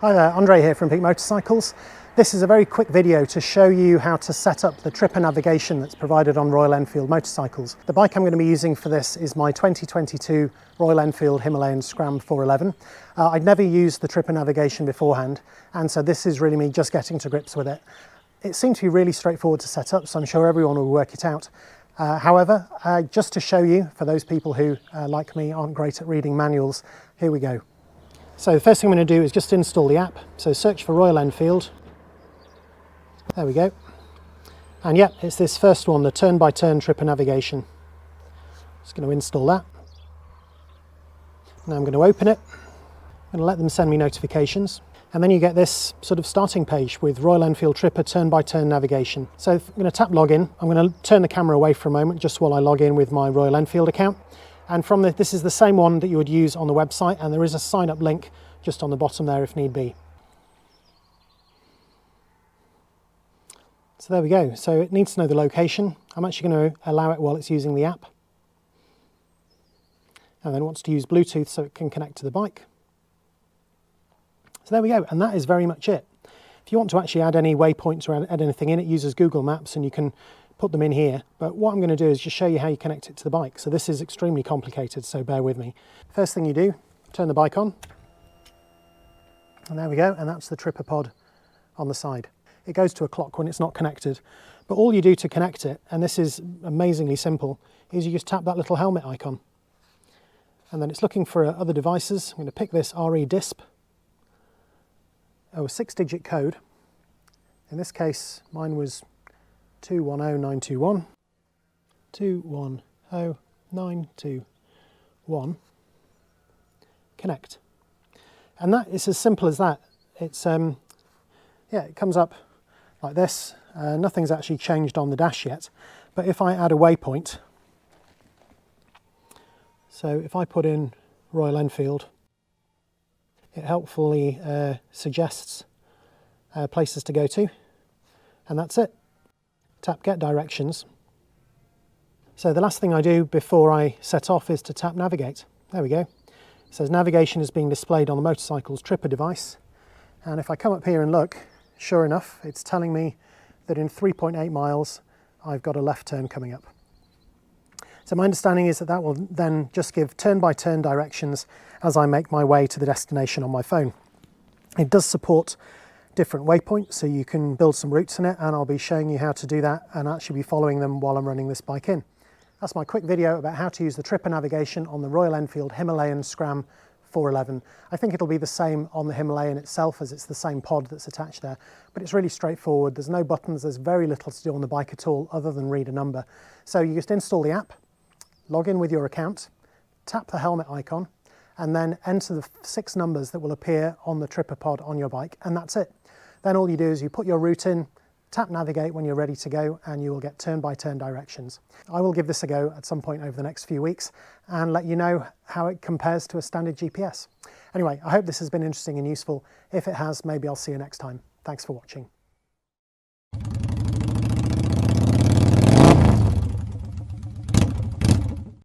Hi there, Andre here from Peak Motorcycles. This is a very quick video to show you how to set up the Tripper Navigation that's provided on Royal Enfield motorcycles. The bike I'm going to be using for this is my 2022 Royal Enfield Himalayan Scram 411. I'd never used the Tripper Navigation beforehand, and so this is really me just getting to grips with it. It seemed to be really straightforward to set up, so I'm sure everyone will work it out. However, just to show you, for those people who, like me, aren't great at reading manuals, here we go. So the first thing I'm going to do is just install the app. So search for Royal Enfield. There we go. And yeah, it's this first one, the turn-by-turn Tripper Navigation. Just going to install that. Now I'm going to open it. I'm going to let them send me notifications. And then you get this sort of starting page with Royal Enfield Tripper turn-by-turn navigation. So I'm going to tap login. I'm going to turn the camera away for a moment just while I log in with my Royal Enfield account. And from this is the same one that you would use on the website, and there is a sign-up link just on the bottom there if need be. So there we go. So it needs to know the location. I'm actually going to allow it while it's using the app. And then it wants to use Bluetooth so it can connect to the bike. So there we go, and that is very much it. If you want to actually add any waypoints or add anything in, it uses Google Maps and you can put them in here. But what I'm going to do is just show you how you connect it to the bike. So this is extremely complicated, so bear with me. First thing you do, turn the bike on. And there we go, and that's the Tripper pod on the side. It goes to a clock when it's not connected. But all you do to connect it, and this is amazingly simple, is you just tap that little helmet icon. And then it's looking for other devices. I'm going to pick this RE DISP. Oh, a 6-digit code. In this case, mine was 210921. 210921. Connect. And that is as simple as that. It's yeah, it comes up like this. Nothing's actually changed on the dash yet. But if I add a waypoint, so if I put in Royal Enfield, it helpfully suggests places to go to, and that's it. Tap Get Directions. So the last thing I do before I set off is to tap Navigate. There we go. It says navigation is being displayed on the motorcycle's Tripper device. And if I come up here and look, sure enough, it's telling me that in 3.8 miles, I've got a left turn coming up. So my understanding is that that will then just give turn-by-turn directions as I make my way to the destination on my phone. It does support different waypoints, so you can build some routes in it, and I'll be showing you how to do that and actually be following them while I'm running this bike in. That's my quick video about how to use the Tripper Navigation on the Royal Enfield Himalayan Scram 411. I think it'll be the same on the Himalayan itself, as it's the same pod that's attached there, but it's really straightforward. There's no buttons, there's very little to do on the bike at all other than read a number. So you just install the app, log in with your account, tap the helmet icon, and then enter the 6 numbers that will appear on the Tripper pod on your bike, and that's it. Then all you do is you put your route in, tap Navigate when you're ready to go, and you will get turn-by-turn directions. I will give this a go at some point over the next few weeks and let you know how it compares to a standard GPS. Anyway, I hope this has been interesting and useful. If it has, maybe I'll see you next time. Thanks for watching.